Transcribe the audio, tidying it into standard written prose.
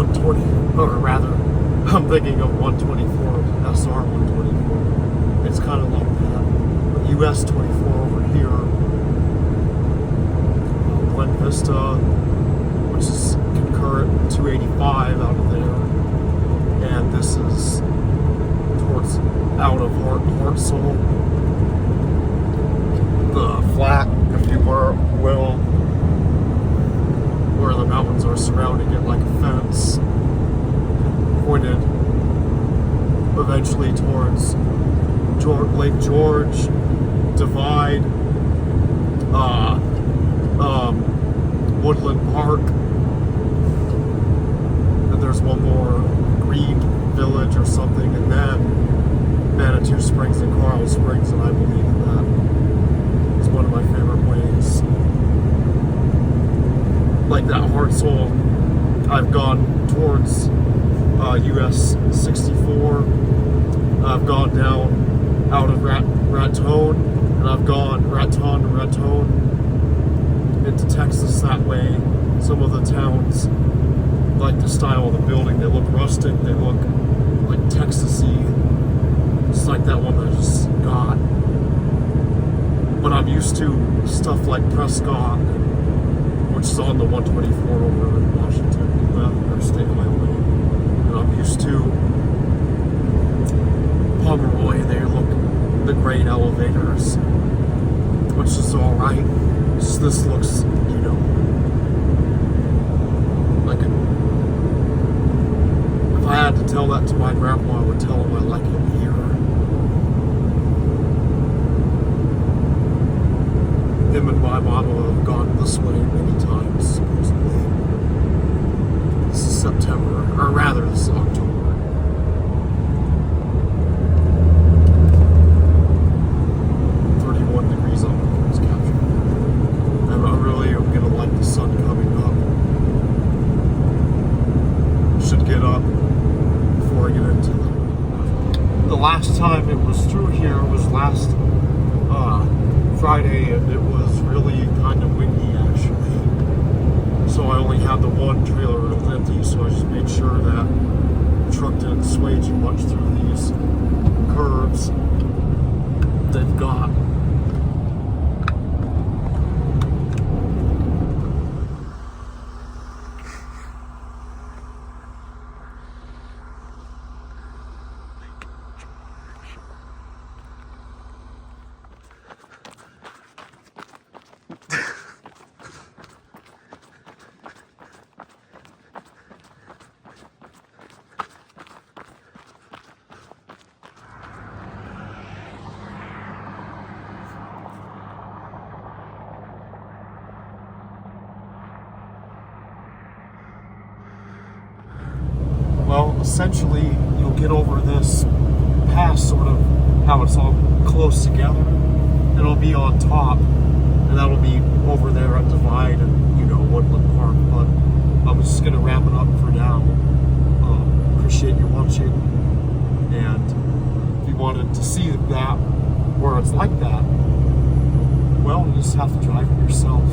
120, or rather, I'm thinking of 124, SR 124. It's kind of like that. US 24 over here. Vista, which is concurrent 285 out of there, and this is towards out of Hartsel. The flat, if you will, where the mountains are surrounding it like a fence, pointed eventually towards Lake George, Divide, Woodland Park, and there's one more Green Village or something, and then Manitou Springs and Coral Springs, and I believe that is one of my favorite ways. Like that Hartsel, I've gone towards US 64, I've gone down out of Raton, and I've gone Raton into Texas that way. Some of the towns, like the style of the building, they look rustic, they look like Texas-y. It's like that one that I just got. But I'm used to stuff like Prescott, which is on the 124 over in Washington, or State Highway. And I'm used to Pomeroy, they look the great elevators, which is alright. This looks, you know, like if I had to tell that to my grandpa, I would tell him I like it here. Him and my mama have gone this way many times, supposedly. This is September, or rather, this is October. Last time it was through here was last Friday, and it was really kind of windy actually. So I only had the one trailer that was empty, so I just made sure that the truck didn't sway too much through these curves they've got. Well, essentially, you'll get over this pass, sort of how it's all close together. It'll be on top, and that'll be over there at Divide and, you know, Woodland Park. But I'm just going to wrap it up for now. Appreciate you watching, and if you wanted to see that, where it's like that, well, you just have to drive it yourself.